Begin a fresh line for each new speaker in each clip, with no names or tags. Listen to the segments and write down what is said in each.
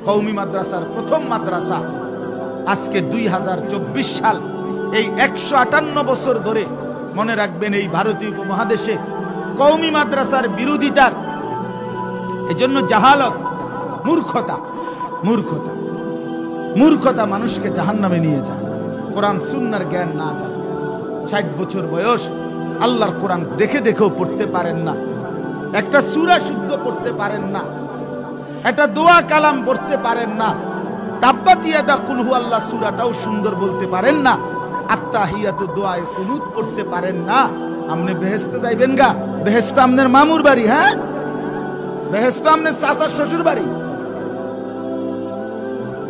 কওমি মাদ্রাসার প্রথম মাদ্রাসা। আজকে 2024 সাল, এই 158 বছর ধরে মনে রাখবেন এই ভারতীয় উপমহাদেশে কওমি মাদ্রাসার বিরোধিতার, এজন্য জাহালত, মূর্খতা মূর্খতা মূর্খতা মানুষকে জাহান্নামে নিয়ে যায়। কোরআন সুন্নাহর জ্ঞান না যায়, 60 বছর বয়স, আল্লাহর কোরআন দেখে দেখেও পড়তে পারেন না, একটা সূরা শুদ্ধ পড়তে পারেন না, একটা দোয়া কালাম পড়তে পারেন না, তাব্বাত ইয়াদা কুল হুয়াল্লাহ সূরাটাও সুন্দর বলতে পারেন না, আত্তাহিয়াতু দোয়ায়ে কুনুত পড়তে পারেন না। আপনি বেহেশতে যাইবেন গা? বেহেশত আপনার মামুর বাড়ি? হ্যাঁ, বেহেশত আপনার চাচার শ্বশুর বাড়ি?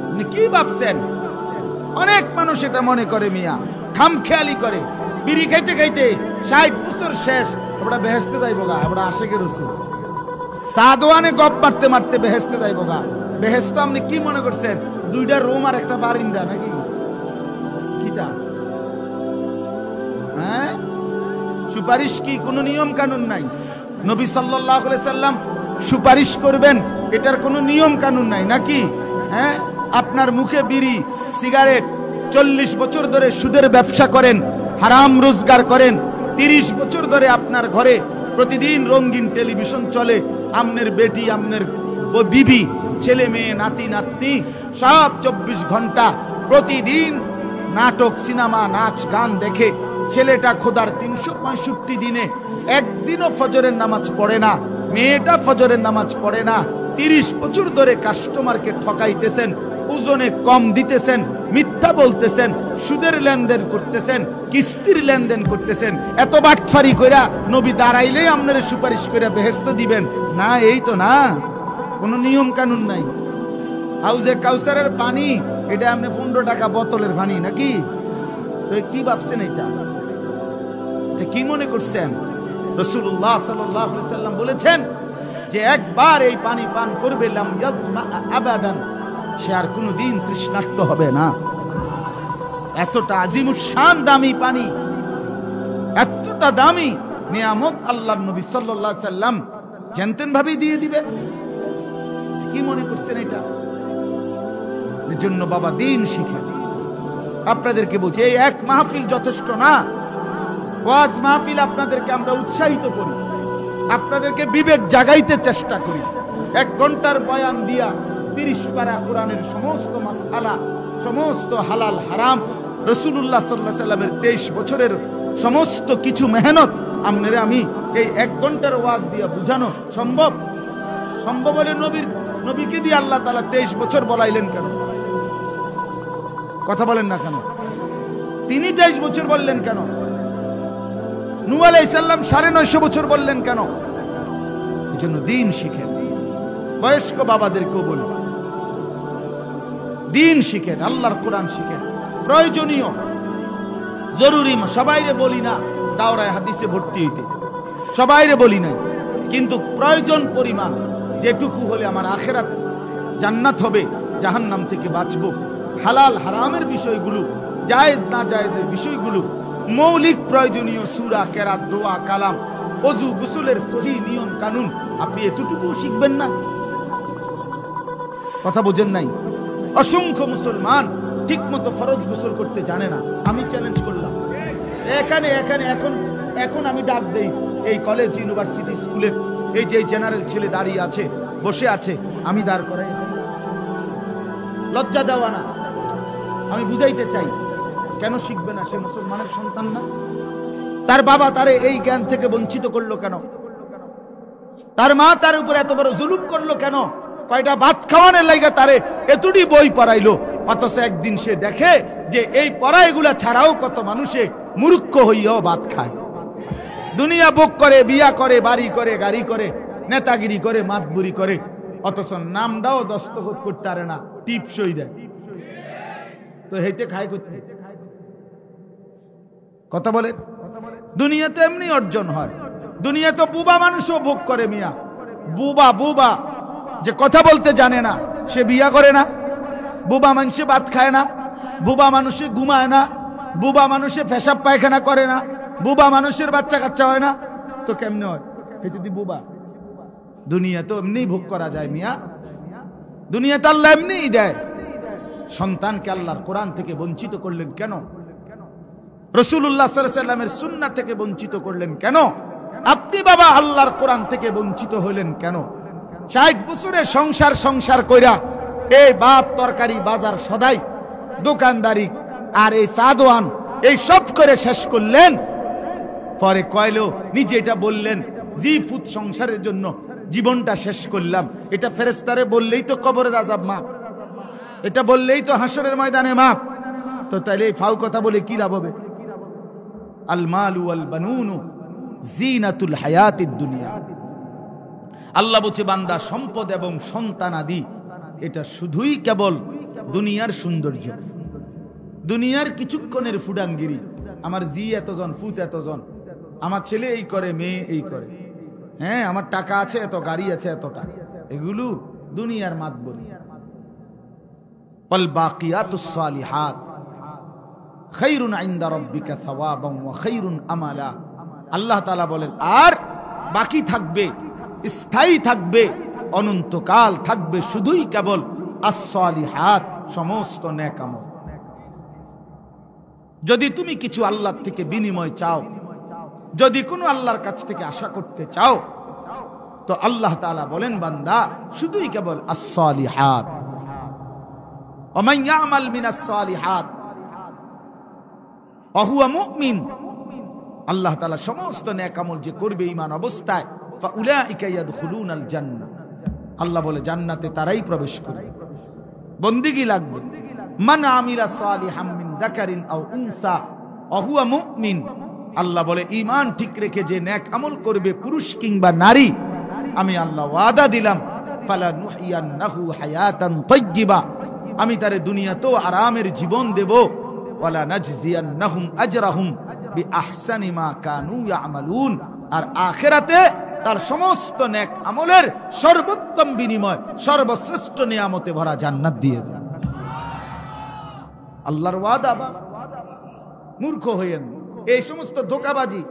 আপনি কি ভাবছেন? অনেক মানুষ এটা মনে করে মিয়া, খামখেয়ালি করে, বিড়ি খাইতে খাইতে 60 বছর শেষ, আমরা বেহেশতে যাইবো গা, আমরা আশেকের রাসূল চা দোয়ানে গপ মারতে মারতে বেহেশতে যাইবো গা। বেহেশত আপনি কি মনে করছেন? 2টা রুম আর একটা বারিন্দা নাকি? কিতা? হ্যাঁ, সুপারিশ কি কোনো নিয়ম কানুন নাই? নবী সাল্লাল্লাহু আলাইহি সাল্লাম সুপারিশ করবেন, এটার কোনো নিয়ম কানুন নাই নাকি? হ্যাঁ, আপনার মুখে বিড়ি, সিগারেট, 40 বছর ধরে সুদের ব্যবসা করেন, হারাম রোজগার করেন, 30 বছর ধরে আপনার ঘরে প্রতিদিন রঙিন টেলিভিশন চলে, আমনের বেটি, আমনের বিবি, ছেলে মেয়ে, নাতি নাতনি সব 24 ঘন্টা প্রতিদিন নাটক, সিনেমা, নাচ গান দেখে। ছেলেটা খোদার 365 দিনে একদিনও ফজরের নামাজ পড়ে না, মেয়েটা ফজরের নামাজ পড়ে না। 30 বছর ধরে কাস্টমারকে ঠকাইতেছেন, ওজনে কম দিতেছেন, মিথ্যা বলতেছেন, সুদের লেনদেন করতেছেন, কিস্তির লেনদেন করতেছেন। এত বাটফারি কইরা নবী দাঁড়াইলেই আপনারা সুপারিশ কইরা বেহেশত দিবেন না? এই তো না, কোনো নিয়ম কানুন নাই। হাউজে কাউসারের পানি, এটা আপনি 15 টাকা বোতলের পানি নাকি? তো কি ভাবছেন এটা? কি মনে করছেন? রাসূলুল্লাহ সাল্লাল্লাহু আলাইহি সাল্লাম বলেছেন যে একবার এই পানি পান করবে, লাম ইয়াজমা আবাদান, সে আর কোনোদিন তৃষ্ণার্ত হবে না। এতটা আজিমুস শান দামি পানি, এতটা দামি নিয়ামত আল্লাহর নবী সাল্লাল্লাহু আলাইহি সাল্লাম জানতেন ভাবে দিয়ে দিবেন। কি মনে করছেন এটা? এর জন্য বাবা দিন শিখেন। আপনাদেরকে বলছি, এই এক মাহফিল যথেষ্ট না। ওয়াজ মাহফিল আপনাদেরকে আমরা উৎসাহিত করি, আপনাদেরকে বিবেক জাগাইতে চেষ্টা করি। 1 ঘন্টার বয়ান দিয়া 30 পারা কোরআনের সমস্ত মাসআলা, সমস্ত হালাল হারাম, রাসূলুল্লাহ সাল্লাল্লাহু আলাইহি সাল্লামের 23 বছরের সমস্ত কিছু মেহনত আপনারে আমি এই 1 ঘন্টার ওয়াজ দিয়া বুঝানো সম্ভব? সম্ভব হলে নবীকে দিয়ে আল্লাহ তাআলা 23 বছর বলাইলেন কেন? কথা বলেন না কেন? তিনি 23 বছর বললেন কেন? নূহ আলাইহিস সালাম 950 বছর বললেন কেন? এজন্য দিন শিখেন। বয়স্ক বাবাদেরকেও বলি, দিন শিখেন, আল্লাহর কোরআন শিখেন। প্রয়োজনীয়, জরুরি, সবাইরে বলি না দাওরায়ে হাদিসে ভর্তি হইতে, সবাইরে বলি না, কিন্তু প্রয়োজন পরিমাণ যেটুকু হলে আমার আখিরাত জান্নাত হবে, জাহান্নাম থেকে বাঁচবো, হালাল হারামের বিষয়গুলো, জায়েজ না জায়েজের বিষয়গুলো, মৌলিক প্রয়োজনীয় সূরা, কেরাত, দোয়া, কালাম, ওযু, গোসলের সহিহ নিয়ম কানুন, আপনি এতটুকু শিখবেন না? কথা বোঝেন নাই? অসংখ্য মুসলমান ঠিকমতো ফরজ গোসল করতে জানে না। আমি চ্যালেঞ্জ করলাম এখানে এখন আমি ডাক দেই, এই কলেজ, ইউনিভার্সিটি, স্কুলের এই যে জেনারেল ছেলে দাঁড়িয়ে আছে, বসে আছে, আমি দাঁড় করাই, লজ্জা দেওয়া না, আমি বুঝাইতে চাই কেন শিখবে না? সে মুসলমানের সন্তান না? তার বাবা তারে এই জ্ঞান থেকে বঞ্চিত করলো কেন? তার মা তার উপর এত বড় জুলুম করলো কেন? কয়টা ভাত খাওয়ানোর লাইগা তারে এতটি বই পড়াইলো, অথচ একদিন সে দেখে যে এই পড়াইগুলা ছাড়াও কত মানুষে মূর্খ হইয়াও ভাত খায়, দুনিয়া ভোগ করে, বিয়া করে, বাড়ি করে, গাড়ি করে, নেতাগিরি করে, মাতবুরি করে, অথচ নামটাও দস্তখত করতে পারে না, টিপসই দেয়। তো হেইতে খায় করতে? কথা বলেন। দুনিয়াতে এমনি অর্জন হয়, দুনিয়া তো বুবা মানুষও ভোগ করে মিয়া। বুবা যে কথা বলতে জানে না, সে বিয়া করে না। বুবা মানুষে ভাত খায় না, বুবা মানুষে ঘুমায় না, বুবা মানুষে পেশাব পায়খানা করে না, বুবা মানুষের বাচ্চা কাচ্চা হয় না। তো কেমনে হয়? এই যদি বুবা, দুনিয়া তো এমনি ভোগ করা যায় মিয়া। দুনিয়াতে আল্লাহ এমনিই দেয়। সন্তানকে আল্লাহর কোরআন থেকে বঞ্চিত করলেন কেন? রাসূলুল্লাহ সাল্লাল্লাহু আলাইহি ওয়াসাল্লামের সুন্নাহ থেকে বঞ্চিত করলেন কেন? আপনি বাবা আল্লাহর কোরআন থেকে বঞ্চিত হলেন কেন? 60 বছরে সংসার কইরা এই ভাত তরকারি বাজার সদাই দোকানদারি আর এই সাদওয়ান এই সব করে শেষ করলেন। পরে কয়লো নিজে এটা বললেন, জি ফুত সংসারের জন্য জীবনটা শেষ করলাম। এটা ফেরেশতারে বললেই তো কবরের আযাব মাপ, এটা বললেই তো হাসরের ময়দানে মাপ। তো তাইলে এই ফাউ কথা বলে কি লাভ হবে? আল মালু ওয়াল বানুনু জিনাতুল হায়াতিদ দুনিয়া। আল্লাহ বলছে বান্দা সম্পদ এবং সন্তানাদি এটা শুধুই কেবল দুনিয়ার সৌন্দর্য, দুনিয়ার কিছুক্ষণের ফুডাঙ্গিরি। আমার জি এতজন, ফুত এতজন, আমার ছেলে এই করে, মেয়ে এই করে, হ্যাঁ আমার টাকা আছে এত, গাড়ি আছে এতটা, এগুলো দুনিয়ার মাতবর। ওয়াল বাকিয়াতুস সালিহাত খায়রুন ইনদা রাব্বিকা সাওয়াবান ওয়া খায়রুন আমালা। আল্লাহ তাআলা বলেন আর বাকি থাকবে, স্থায়ী থাকবে, অনন্তকাল থাকবে শুধুই কেবল আস-সালিহাত, সমস্ত নেক আমল। যদি তুমি কিছু আল্লাহর থেকে বিনিময় চাও, যদি কোনো আল্লাহর কাছ থেকে আশা করতে চাও, তো আল্লাহ তাআলা বলেন বান্দা শুধুই কেবল আস-সালিহাত। ওয়া মান ইয়ামাল মিনাস সালিহাত ওয়া হুয়া মুমিন। আল্লাহ তাআলা সমস্ত নেক আমল যে করবে ঈমান অবস্থায়, ফাউলাইকা ইয়াদখুলুনাল জান্নাহ, আল্লাহ বলে জান্নাতে তারাই প্রবেশ করবে। বন্দেগী লাগবে। মান আমিলা সালিহাম মিন যাকারিন আও উনসা ওয়া হুয়া মুমিন। আল্লাহ বলে ঈমান ঠিক রেখে যে নেক আমল করবে, পুরুষ কিংবা নারী, আমি আল্লাহ ওয়াদা দিলাম ফালা নুহিয়ান্নাহু হায়াতান তাইয়্যিবা, আমি তারে দুনিয়াতেও আরামের জীবন দেব। ওয়ালা নাজজিয়ান্নাহুম আজরাহুম বিআহসানি মা কানু ইয়ামালুন, আর আখিরাতে তার সমস্ত নেক আমলের সর্বোত্তম বিনিময়, সর্বশ্রেষ্ঠ নিয়ামতে ভরা জান্নাত দিয়ে দেব। আল্লাহর ওয়াদা। মূর্খ হইয়েন এই সমস্ত ধোঁকাবাজি।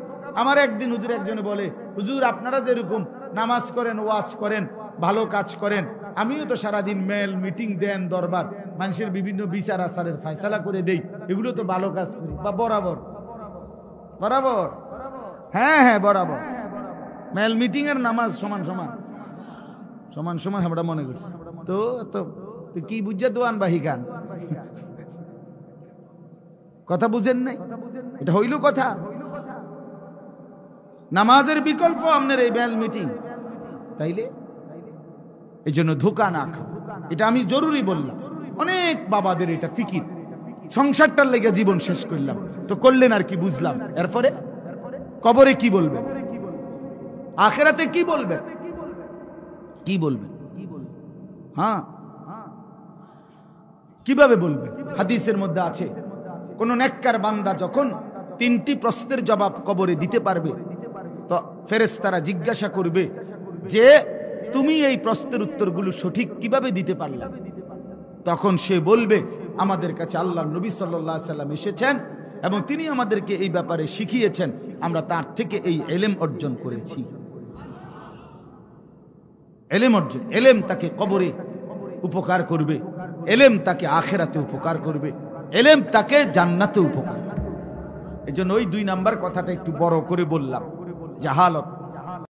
আমার একদিন হুজুর একজনে বলে, হুজুর আপনারা যেরকম নামাজ করেন, ওয়াজ করেন, ভালো কাজ করেন, আমিও তো সারাদিন মেল মিটিং দেন, দরবার, মানুষের বিভিন্ন বিচার আচারের ফয়সালা করে দেই, এগুলো তো ভালো কাজ করি। বা বরাবর বরাবর, হ্যাঁ হ্যাঁ বরাবর, মেল মিটিং এর নামাজ সমান সমান সমান সমান আমরা মনে করছি। তো তো কি বুঝছে দোয়ান বাহি গান, কথা বুঝেন নাই? এটা হইল কথা? নামাজের বিকল্প আপনার এই মেল মিটিং, তাইলে এই জন্য ধোকা না খাও, এটা আমি জরুরি বললাম। অনেক বাবাদের এটা ফিকির, সংসারটার লেগে জীবন শেষ করলাম, তো করলেন আর কি বুঝলাম, এরপরে কবরে কি বলবেন, আখিরাতে কি বলবেন, কি বলবেন? হ্যাঁ কিভাবে বলবেন? হাদিসের মধ্যে আছে কোন নেককার বান্দা যখন 3টি প্রশ্নের জবাব কবরে দিতে পারবে, তো ফেরেশতারা জিজ্ঞাসা করবে যে তুমি এই প্রশ্নের উত্তরগুলো সঠিক কিভাবে দিতে পারলা? তখন সে বলবে আমাদের কাছে আল্লাহর নবী সাল্লাল্লাহু আলাইহি সাল্লাম এসেছেন এবং তিনি আমাদেরকে এই ব্যাপারে শিখিয়েছেন, আমরা তার থেকে এই ইলম অর্জন করেছি। ইলম অর্জন, ইলম তাকে কবরে উপকার করবে, ইলম তাকে আখিরাতে উপকার করবে, ইলম তাকে জান্নাতে উপকার করবে। এই জন্য ওই 2 নাম্বার কথাটা একটু বড় করে বললাম, জাহালত।